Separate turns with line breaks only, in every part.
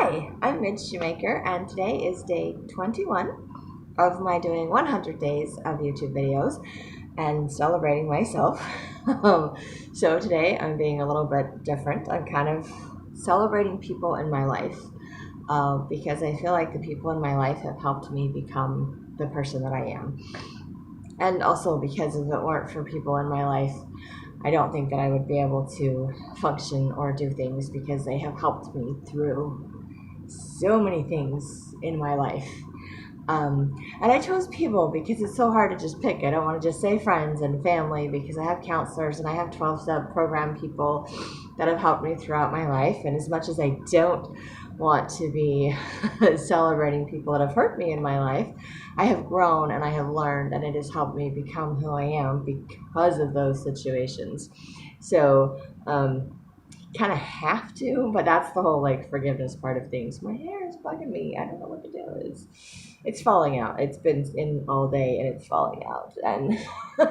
Hi, I'm Midge Shoemaker, and today is day 21 of my doing 100 days of YouTube videos and celebrating myself. So today I'm being a little bit different. I'm kind of celebrating people in my life because I feel like the people in my life have helped me become the person that I am. And also because if it weren't for people in my life, I don't think that I would be able to function or do things because they have helped me through so many things in my life. And I chose people because it's so hard to just pick. I don't want to just say friends and family because I have counselors and I have 12-step program people that have helped me throughout my life. And as much as I don't want to be celebrating people that have hurt me in my life, I have grown and I have learned, and it has helped me become who I am because of those situations. So, kind of have to, but that's the whole like forgiveness part of things. My hair is bugging me. I don't know what to do. It's falling out. It's been in all day and it's falling out. And,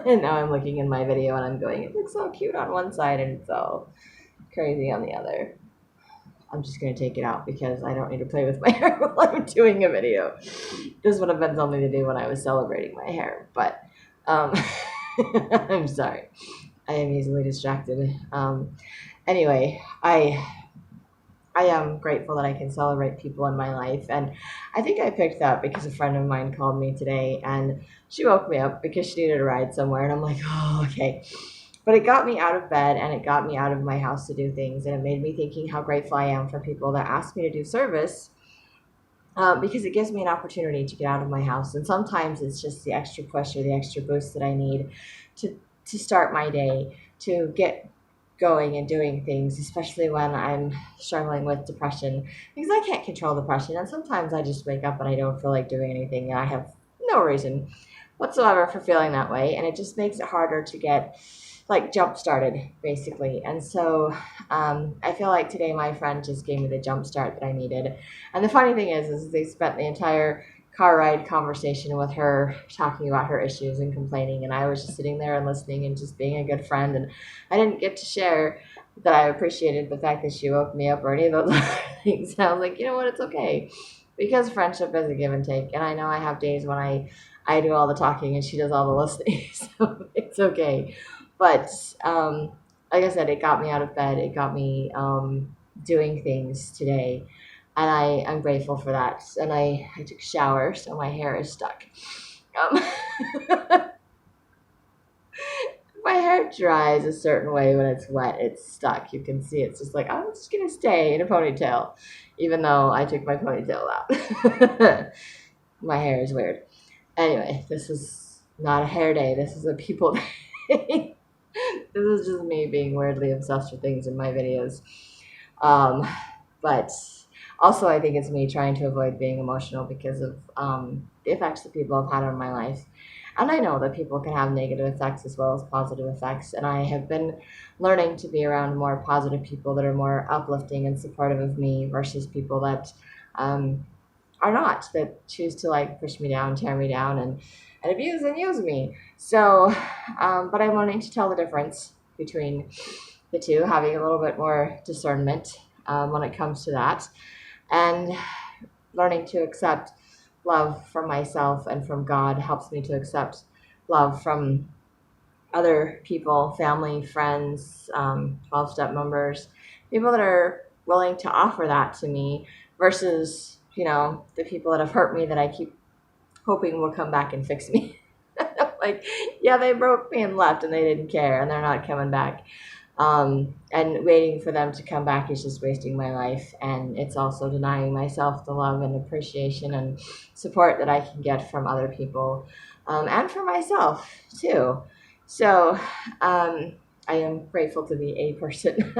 and now I'm looking in my video and I'm going, it looks so cute on one side and it's so crazy on the other. I'm just going to take it out because I don't need to play with my hair while I'm doing a video. This would have been something to do when I was celebrating my hair, but I'm sorry. I am easily distracted. Anyway, I am grateful that I can celebrate people in my life, and I think I picked that because a friend of mine called me today, and she woke me up because she needed a ride somewhere, and I'm like, oh, okay. But it got me out of bed, and it got me out of my house to do things, and it made me thinking how grateful I am for people that ask me to do service, because it gives me an opportunity to get out of my house, and sometimes it's just the extra push or the extra boost that I need to start my day, to get going and doing things, especially when I'm struggling with depression, because I can't control depression. And sometimes I just wake up and I don't feel like doing anything, and I have no reason whatsoever for feeling that way. And it just makes it harder to get like jump started, basically. And so I feel like today my friend just gave me the jump start that I needed. And the funny thing is they spent the entire car ride conversation with her talking about her issues and complaining, and I was just sitting there and listening and just being a good friend, and I didn't get to share that I appreciated the fact that she woke me up or any of those other things. And I was like, you know what, it's okay, because friendship is a give and take, and I know I have days when I do all the talking and she does all the listening, so it's okay. But like I said, it got me out of bed, it got me doing things today, and I'm grateful for that. And I took a shower, so my hair is stuck. Um, my hair dries a certain way when it's wet. It's stuck. You can see it's just like, I'm just going to stay in a ponytail, even though I took my ponytail out. My hair is weird. Anyway, this is not a hair day. This is a people day. This is just me being weirdly obsessed with things in my videos. Um, but also, I think it's me trying to avoid being emotional because of the effects that people have had on my life. And I know that people can have negative effects as well as positive effects. And I have been learning to be around more positive people that are more uplifting and supportive of me versus people that um, are not, that choose to like push me down, tear me down, and abuse and use me. So, but I'm learning to tell the difference between the two, having a little bit more discernment when it comes to that, and learning to accept love from myself and from God helps me to accept love from other people, family, friends, 12-step members, people that are willing to offer that to me versus, the people that have hurt me that I keep hoping will come back and fix me. Like, yeah, they broke me and left and they didn't care and they're not coming back. And waiting for them to come back is just wasting my life. And it's also denying myself the love and appreciation and support that I can get from other people, and for myself too. So I am grateful to be a person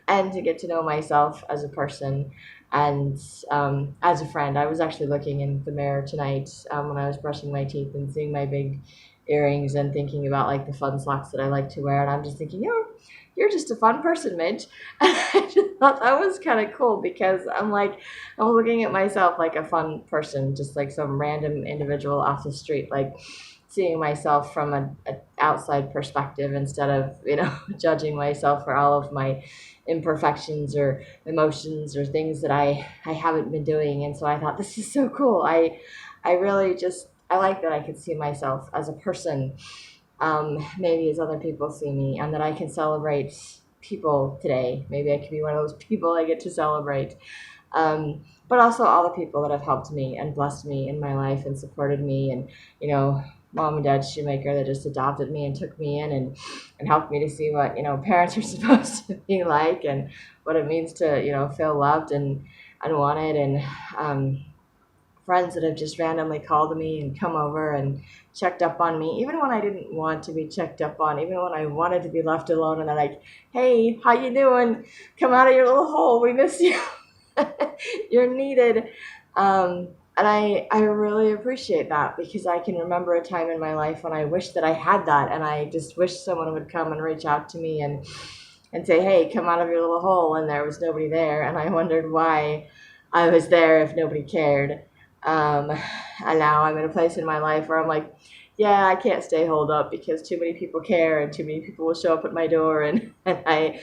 and to get to know myself as a person and as a friend. I was actually looking in the mirror tonight when I was brushing my teeth and seeing my big earrings and thinking about like the fun socks that I like to wear. And I'm just thinking, you're just a fun person, Midge. And I just thought that was kind of cool because I'm looking at myself like a fun person, just like some random individual off the street. Like, seeing myself from an outside perspective instead of, judging myself for all of my imperfections or emotions or things that I haven't been doing. And so I thought, this is so cool. I really just, I like that I could see myself as a person, maybe as other people see me, and that I can celebrate people today. Maybe I could be one of those people I get to celebrate. But also all the people that have helped me and blessed me in my life and supported me, and Mom and Dad Shoemaker that just adopted me and took me in and helped me to see what parents are supposed to be like, and what it means to feel loved and wanted, and friends that have just randomly called me and come over and checked up on me, even when I didn't want to be checked up on, even when I wanted to be left alone, and they're like, hey, how you doing? Come out of your little hole, we miss you. You're needed. And I really appreciate that, because I can remember a time in my life when I wished that I had that, and I just wish someone would come and reach out to me and say, hey, come out of your little hole, and there was nobody there, and I wondered why I was there if nobody cared. And now I'm in a place in my life where I'm like, yeah, I can't stay holed up because too many people care and too many people will show up at my door, and I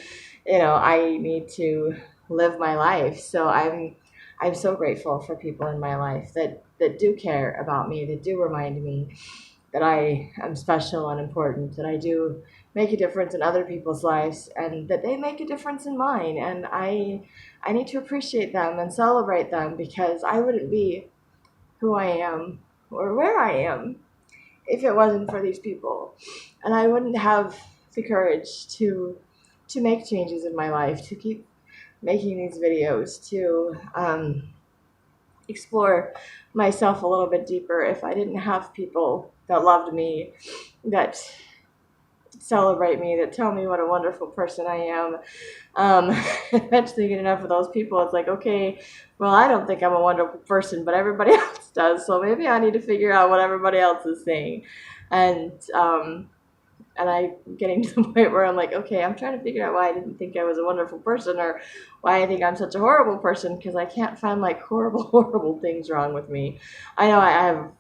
need to live my life. So I'm so grateful for people in my life that do care about me, that do remind me that I am special and important, that I do make a difference in other people's lives, and that they make a difference in mine. And I need to appreciate them and celebrate them, because I wouldn't be who I am or where I am if it wasn't for these people. And I wouldn't have the courage to make changes in my life, to keep making these videos, to explore myself a little bit deeper, if I didn't have people that loved me, that celebrate me, that tell me what a wonderful person I am. Eventually get enough of those people, it's like, okay, well, I don't think I'm a wonderful person, but everybody else does, so maybe I need to figure out what everybody else is saying. And I'm getting to the point where I'm like, okay, I'm trying to figure out why I didn't think I was a wonderful person, or why I think I'm such a horrible person, because I can't find like horrible things wrong with me. I know I have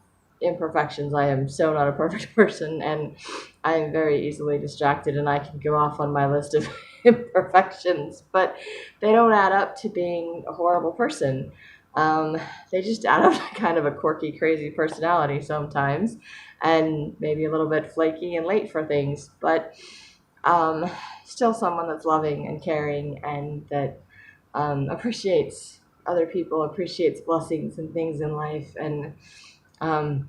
imperfections. I am so not a perfect person, and I'm very easily distracted, and I can go off on my list of imperfections, but they don't add up to being a horrible person. They just add up to kind of a quirky, crazy personality sometimes, and maybe a little bit flaky and late for things, but still someone that's loving and caring, and that appreciates other people, appreciates blessings and things in life, and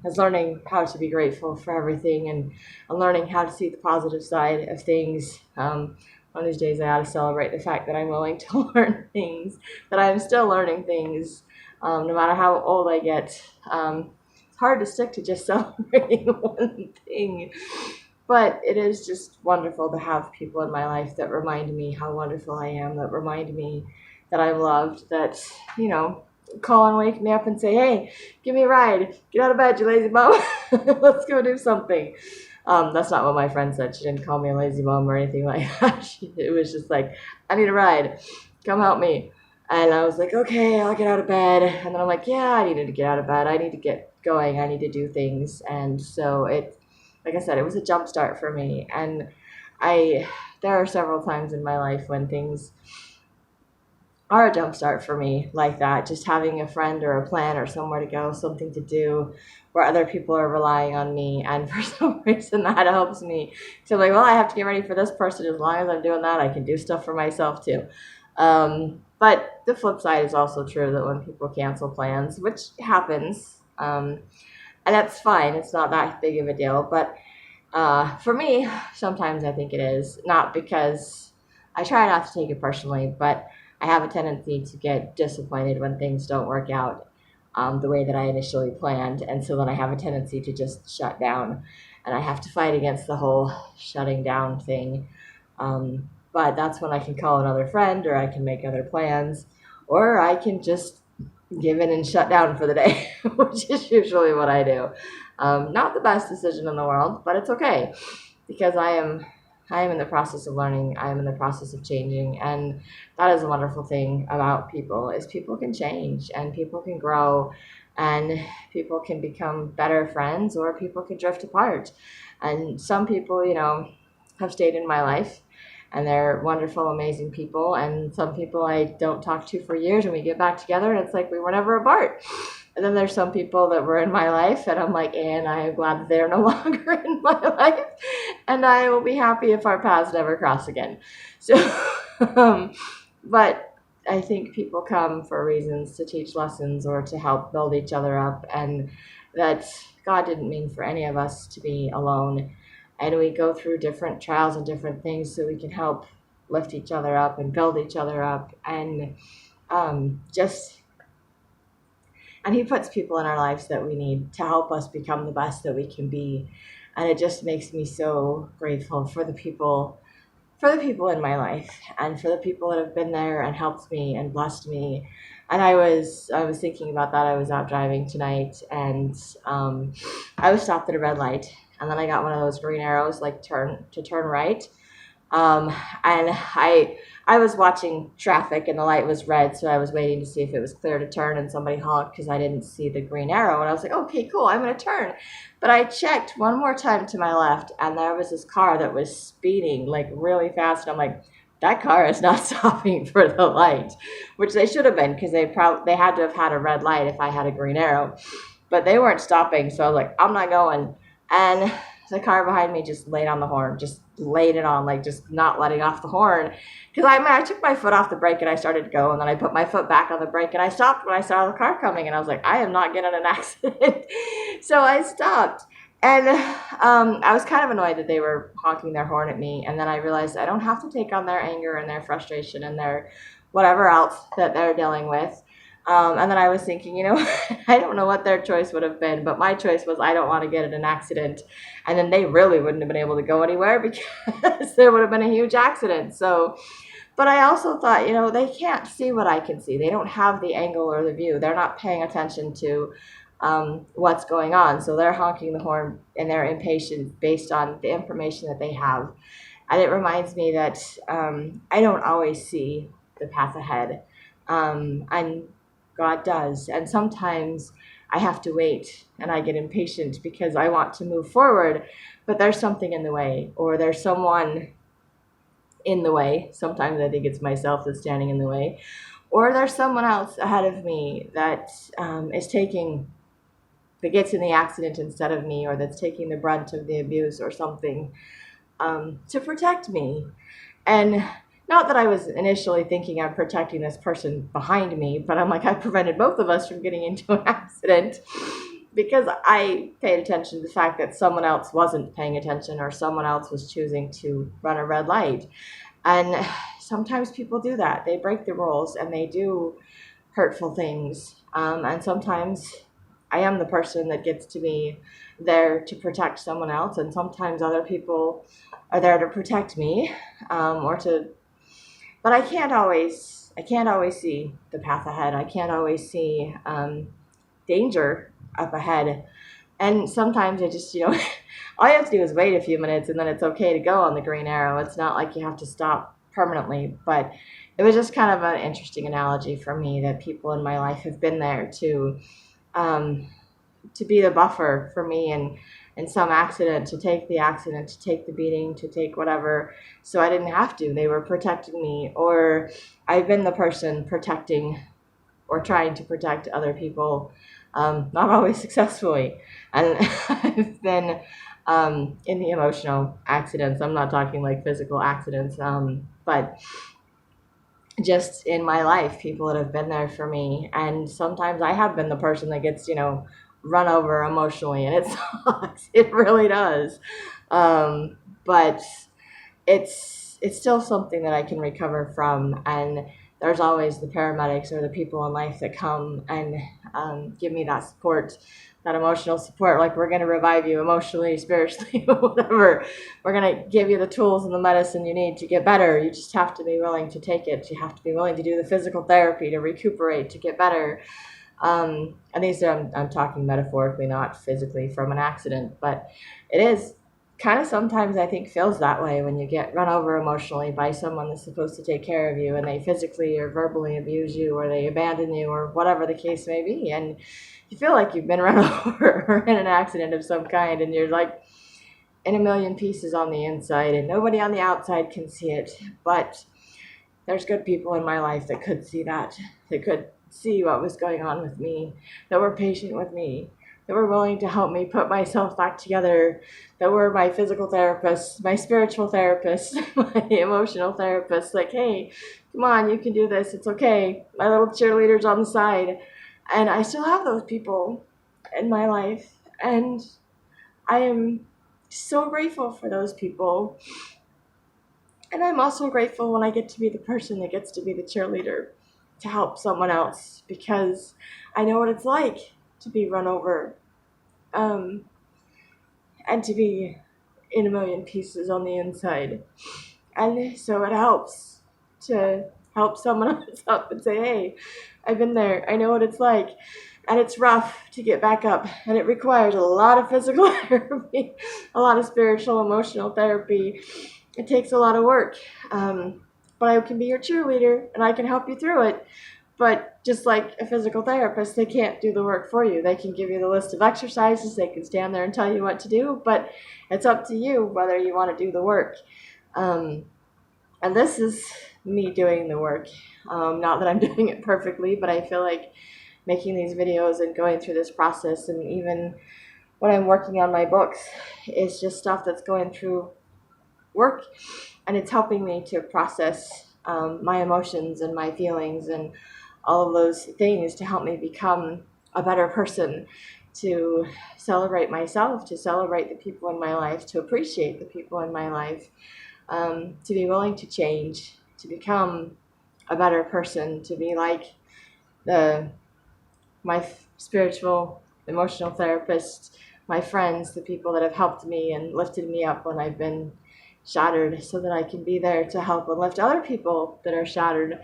is learning how to be grateful for everything, and learning how to see the positive side of things. One of these days I ought to celebrate the fact that I'm willing to learn things, that I'm still learning things, no matter how old I get. It's hard to stick to just celebrating one thing, but it is just wonderful to have people in my life that remind me how wonderful I am, that remind me that I'm loved, that, call and wake me up and say, hey, give me a ride. Get out of bed, you lazy bum. Let's go do something. That's not what my friend said. She didn't call me a lazy bum or anything like that. It was just like, I need a ride. Come help me. And I was like, okay, I'll get out of bed. And then I'm like, yeah, I needed to get out of bed. I need to get going. I need to do things. And so like I said, it was a jump start for me. And there are several times in my life when things are a jump start for me like that, just having a friend or a plan or somewhere to go, something to do, where other people are relying on me, and for some reason that helps me. So I'm like, well, I have to get ready for this person. As long as I'm doing that, I can do stuff for myself too. But the flip side is also true, that when people cancel plans, which happens, and that's fine, it's not that big of a deal, but for me, sometimes I think it is, not because I try not to take it personally, but I have a tendency to get disappointed when things don't work out the way that I initially planned. And so then I have a tendency to just shut down, and I have to fight against the whole shutting down thing. But that's when I can call another friend, or I can make other plans, or I can just give in and shut down for the day, which is usually what I do. Not the best decision in the world, but it's okay, because I am I am in the process of learning. I am in the process of changing. And that is a wonderful thing about people, is people can change and people can grow and people can become better friends, or people can drift apart. And some people, have stayed in my life and they're wonderful, amazing people. And some people I don't talk to for years, and we get back together and it's like we were never apart. And then there's some people that were in my life and I'm like, and I am glad that they're no longer in my life. And I will be happy if our paths never cross again. So, but I think people come for reasons to teach lessons or to help build each other up. And that God didn't mean for any of us to be alone. And we go through different trials and different things so we can help lift each other up and build each other up. And and he puts people in our lives that we need to help us become the best that we can be. And it just makes me so grateful for the people in my life and for the people that have been there and helped me and blessed me. And I was thinking about that. I was out driving tonight, and I was stopped at a red light, and then I got one of those green arrows, like turn right. And I was watching traffic and the light was red, so I was waiting to see if it was clear to turn, and somebody honked because I didn't see the green arrow, and I was like, okay, cool, I'm going to turn. But I checked one more time to my left, and there was this car that was speeding like really fast, and I'm like, that car is not stopping for the light, which they should have been, because they had to have had a red light if I had a green arrow, but they weren't stopping. So I was like, I'm not going. And the car behind me just laid on the horn, just laid it on, like just not letting off the horn. Because I took my foot off the brake and I started to go, and then I put my foot back on the brake and I stopped when I saw the car coming, and I was like, I am not getting in an accident. So I stopped. And I was kind of annoyed that they were honking their horn at me. And then I realized I don't have to take on their anger and their frustration and their whatever else that they're dealing with. And then I was thinking, I don't know what their choice would have been, but my choice was I don't want to get in an accident. And then they really wouldn't have been able to go anywhere because there would have been a huge accident. So, but I also thought, they can't see what I can see. They don't have the angle or the view. They're not paying attention to what's going on. So they're honking the horn and they're impatient based on the information that they have. And it reminds me that I don't always see the path ahead. And God does. And sometimes I have to wait and I get impatient because I want to move forward, but there's something in the way, or there's someone in the way. Sometimes I think it's myself that's standing in the way, or there's someone else ahead of me that gets in the accident instead of me, or that's taking the brunt of the abuse or something, to protect me. And not that I was initially thinking I'm protecting this person behind me, but I'm like, I prevented both of us from getting into an accident because I paid attention to the fact that someone else wasn't paying attention, or someone else was choosing to run a red light. And sometimes people do that. They break the rules and they do hurtful things. And sometimes I am the person that gets to be there to protect someone else, and sometimes other people are there to protect me, but I can't always see the path ahead. I can't always see danger up ahead. And sometimes I just, all you have to do is wait a few minutes and then it's okay to go on the green arrow. It's not like you have to stop permanently. But it was just kind of an interesting analogy for me that people in my life have been there to be the buffer for me in some accident, to take the accident, to take the beating, to take whatever, so I didn't have to. They were protecting me, or I've been the person protecting or trying to protect other people, not always successfully. And I've been in the emotional accidents. I'm not talking like physical accidents, but just in my life, people that have been there for me. And sometimes I have been the person that gets, run over emotionally, and it sucks. It really does. But it's still something that I can recover from. And there's always the paramedics or the people in life that come and give me that support, that emotional support. Like, we're going to revive you emotionally, spiritually, whatever. We're going to give you the tools and the medicine you need to get better. You just have to be willing to take it. You have to be willing to do the physical therapy to recuperate, to get better. And these are, I'm talking metaphorically, not physically from an accident, but it is kind of sometimes I think feels that way when you get run over emotionally by someone that's supposed to take care of you, and they physically or verbally abuse you, or they abandon you, or whatever the case may be, and you feel like you've been run over or in an accident of some kind, and you're like in a million pieces on the inside, and nobody on the outside can see it. But there's good people in my life that could see that, that could see what was going on with me, that were patient with me, that were willing to help me put myself back together, that were my physical therapist, my spiritual therapist, my emotional therapist. Like, hey, come on, you can do this, it's okay. My little cheerleaders on the side. And I still have those people in my life, and I am so grateful for those people. And I'm also grateful when I get to be the person that gets to be the cheerleader to help someone else, because I know what it's like to be run over, and to be in a million pieces on the inside. And so it helps to help someone else up and say, hey, I've been there. I know what it's like. And it's rough to get back up. And it requires a lot of physical therapy, a lot of spiritual, emotional therapy. It takes a lot of work. But I can be your cheerleader and I can help you through it. But just like a physical therapist, they can't do the work for you. They can give you the list of exercises. They can stand there and tell you what to do. But it's up to you whether you want to do the work. And this is me doing the work. Not that I'm doing it perfectly, but I feel like making these videos and going through this process, and even when I'm working on my books, is just stuff that's going through work, and it's helping me to process my emotions and my feelings and all of those things to help me become a better person, to celebrate myself, to celebrate the people in my life, to appreciate the people in my life, to be willing to change, to become a better person, to be like my spiritual, emotional therapist, my friends, the people that have helped me and lifted me up when I've been shattered, so that I can be there to help and lift other people that are shattered,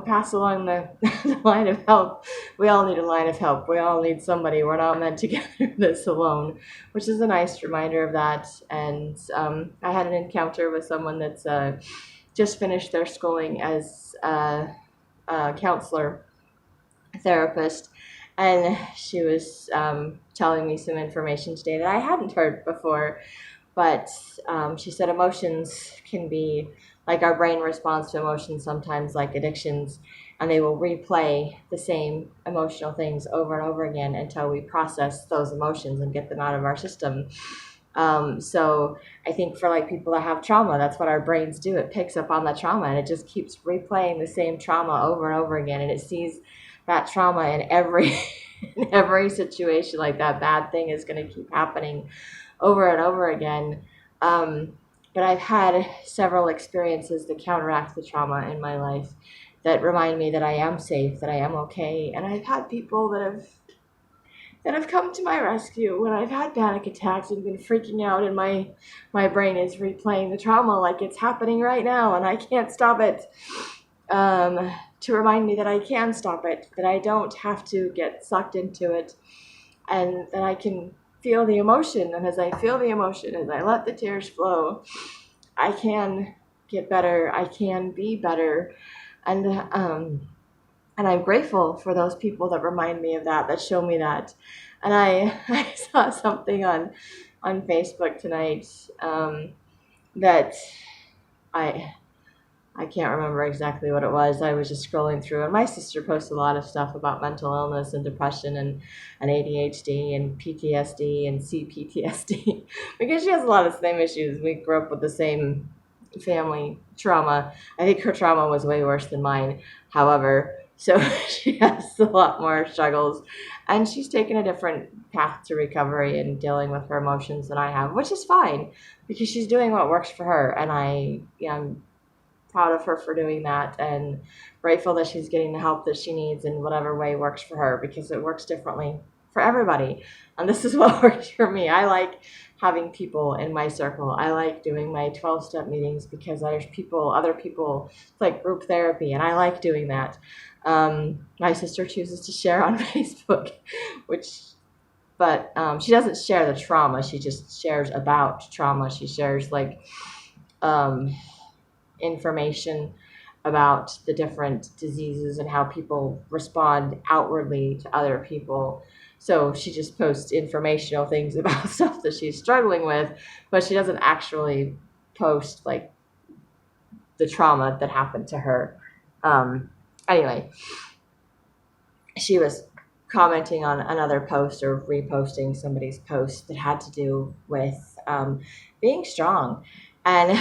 pass along the, the line of help. We all need a line of help. We all need somebody. We're not meant to get through this alone, which is a nice reminder of that. And I had an encounter with someone that's just finished their schooling as a counselor, therapist, and she was telling me some information today that I hadn't heard before. But she said emotions can be like our brain responds to emotions sometimes like addictions, and they will replay the same emotional things over and over again until we process those emotions and get them out of our system. So I think for like people that have trauma, that's what our brains do. It picks up on the trauma and it just keeps replaying the same trauma over and over again, and it sees that trauma in every in every situation. Like that bad thing is going to keep happening over and over again. But I've had several experiences that counteract the trauma in my life, that remind me that I am safe, that I am okay. And I've had people that have come to my rescue when I've had panic attacks and been freaking out, and my brain is replaying the trauma like it's happening right now and I can't stop it. To remind me that I can stop it, that I don't have to get sucked into it, and that I can feel the emotion. And as I feel the emotion, as I let the tears flow, I can get better. I can be better. And I'm grateful for those people that remind me of that, that show me that. And I saw something on Facebook tonight that I can't remember exactly what it was. I was just scrolling through, and my sister posts a lot of stuff about mental illness and depression and ADHD and PTSD and CPTSD because she has a lot of the same issues. We grew up with the same family trauma. I think her trauma was way worse than mine, however, so she has a lot more struggles, and she's taken a different path to recovery and dealing with her emotions than I have, which is fine because she's doing what works for her, and I'm proud of her for doing that, and grateful that she's getting the help that she needs in whatever way works for her, because it works differently for everybody. And this is what works for me. I like having people in my circle. I like doing my 12-step meetings because there's other people, it's like group therapy, and I like doing that. My sister chooses to share on Facebook, but she doesn't share the trauma. She just shares about trauma. She shares like information about the different diseases and how people respond outwardly to other people. So she just posts informational things about stuff that she's struggling with, but she doesn't actually post like the trauma that happened to her. Anyway, she was commenting on another post or reposting somebody's post that had to do with being strong and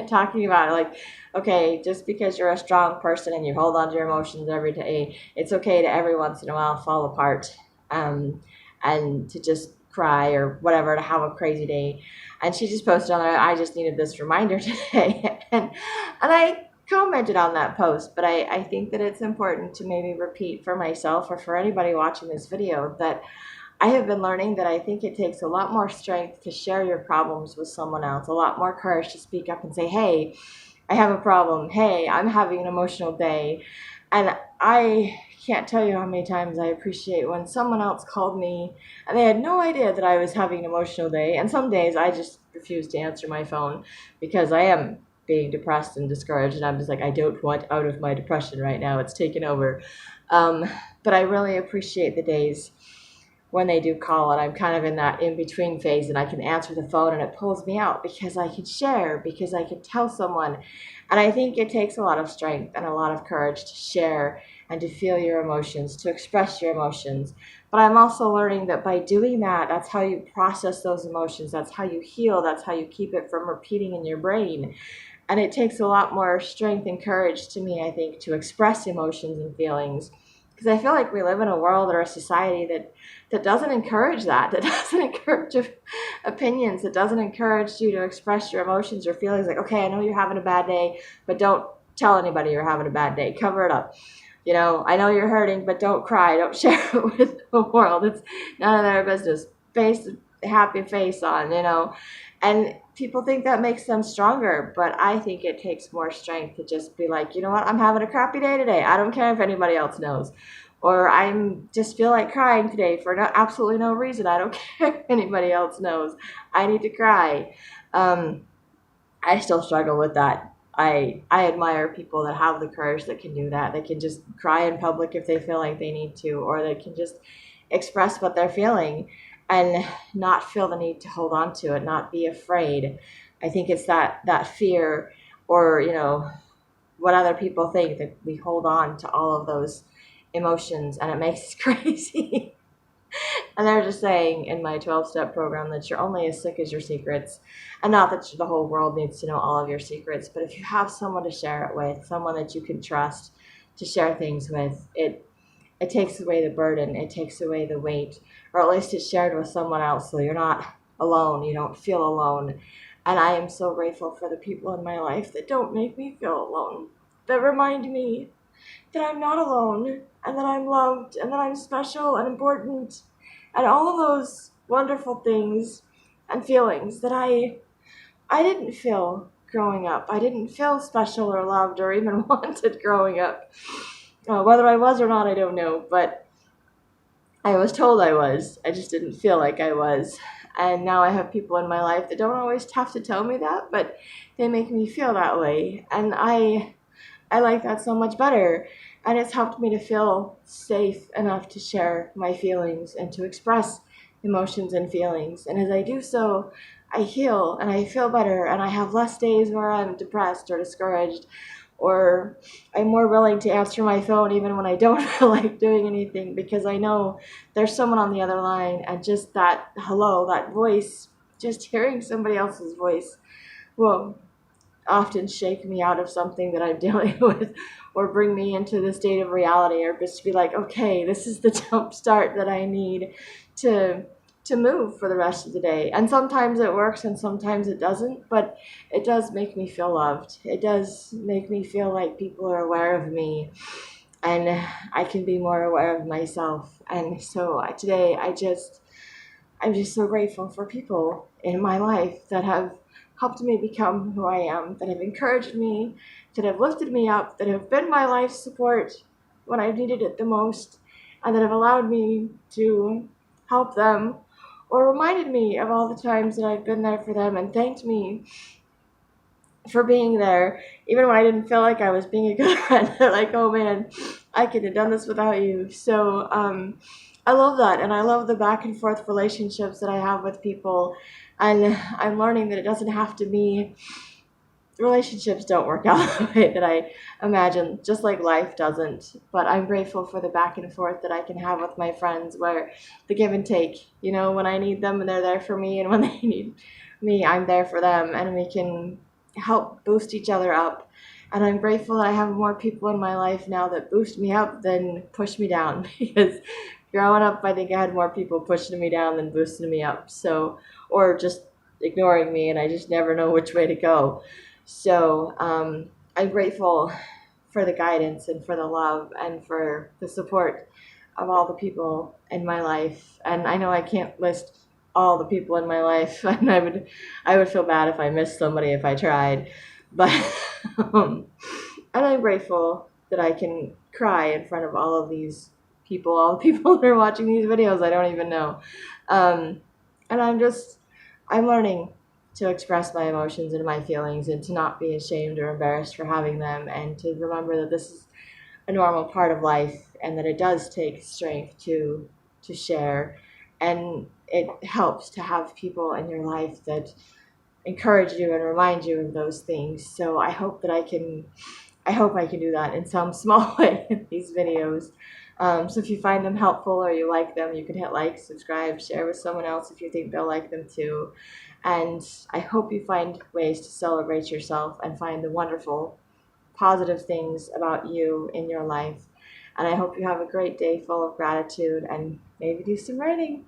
talking about like, okay, just because you're a strong person and you hold on to your emotions every day, it's okay to every once in a while fall apart and to just cry or whatever, to have a crazy day. And she just posted on there, I just needed this reminder today. and I commented on that post, but I think that it's important to maybe repeat for myself or for anybody watching this video that I have been learning that I think it takes a lot more strength to share your problems with someone else, a lot more courage to speak up and say, hey, I have a problem. Hey, I'm having an emotional day. And I can't tell you how many times I appreciate when someone else called me and they had no idea that I was having an emotional day. And some days I just refuse to answer my phone because I am being depressed and discouraged, and I'm just like, I don't want out of my depression right now. It's taken over. But I really appreciate the days when they do call and I'm kind of in that in-between phase and I can answer the phone and it pulls me out because I can share, because I can tell someone. And I think it takes a lot of strength and a lot of courage to share and to feel your emotions, to express your emotions. But I'm also learning that by doing that, that's how you process those emotions. That's how you heal. That's how you keep it from repeating in your brain. And it takes a lot more strength and courage to me, I think, to express emotions and feelings. Because I feel like we live in a world or a society that doesn't encourage that doesn't encourage opinions, that doesn't encourage you to express your emotions or feelings. Like, okay, I know you're having a bad day, but don't tell anybody you're having a bad day. Cover it up. You know, I know you're hurting, but don't cry. Don't share it with the world. It's none of their business. Face a happy face on, you know. And people think that makes them stronger, but I think it takes more strength to just be like, you know what, I'm having a crappy day today. I don't care if anybody else knows. Or I'm just feel like crying today for absolutely no reason. I don't care if anybody else knows. I need to cry. I still struggle with that. I admire people that have the courage that can do that. They can just cry in public if they feel like they need to, or they can just express what they're feeling and not feel the need to hold on to it, not be afraid. I think it's that fear or, you know, what other people think that we hold on to all of those emotions and it makes us crazy. And they're just saying in my 12-step program that you're only as sick as your secrets. And not that the whole world needs to know all of your secrets, but if you have someone to share it with, someone that you can trust to share things with, it takes away the burden, it takes away the weight, or at least it's shared with someone else so you're not alone, you don't feel alone. And I am so grateful for the people in my life that don't make me feel alone, that remind me that I'm not alone, and that I'm loved, and that I'm special and important, and all of those wonderful things and feelings that I didn't feel growing up. I didn't feel special or loved or even wanted growing up. Whether I was or not, I don't know, but I was told I was. I just didn't feel like I was. And now I have people in my life that don't always have to tell me that, but they make me feel that way. And I like that so much better. And it's helped me to feel safe enough to share my feelings and to express emotions and feelings. And as I do so, I heal and I feel better and I have less days where I'm depressed or discouraged, or I'm more willing to answer my phone even when I don't feel like doing anything, because I know there's someone on the other line, and just that hello, that voice, just hearing somebody else's voice will often shake me out of something that I'm dealing with or bring me into the state of reality, or just be like, okay, this is the jump start that I need to move for the rest of the day. And sometimes it works and sometimes it doesn't, but it does make me feel loved. It does make me feel like people are aware of me and I can be more aware of myself. And so today I'm just so grateful for people in my life that have helped me become who I am, that have encouraged me, that have lifted me up, that have been my life support when I've needed it the most, and that have allowed me to helped them or reminded me of all the times that I've been there for them and thanked me for being there, even when I didn't feel like I was being a good friend. They're like, oh man, I could have done this without you. So I love that, and I love the back and forth relationships that I have with people. And I'm learning that it doesn't have to be, relationships don't work out the way that I imagine, just like life doesn't. But I'm grateful for the back and forth that I can have with my friends, where the give and take, when I need them and they're there for me, and when they need me, I'm there for them, and we can help boost each other up. And I'm grateful that I have more people in my life now that boost me up than push me down because growing up, I think I had more people pushing me down than boosting me up. So, or just ignoring me, and I just never know which way to go. So I'm grateful for the guidance and for the love and for the support of all the people in my life. And I know I can't list all the people in my life, and I would feel bad if I missed somebody if I tried. But and I'm grateful that I can cry in front of all of these people, all the people that are watching these videos I don't even know. Um, and I'm learning to express my emotions and my feelings and to not be ashamed or embarrassed for having them, and to remember that this is a normal part of life and that it does take strength to share, and it helps to have people in your life that encourage you and remind you of those things. So I hope I can do that in some small way in these videos. So if you find them helpful or you like them, you can hit like, subscribe, share with someone else if you think they'll like them too. And I hope you find ways to celebrate yourself and find the wonderful, positive things about you in your life. And I hope you have a great day full of gratitude and maybe do some writing.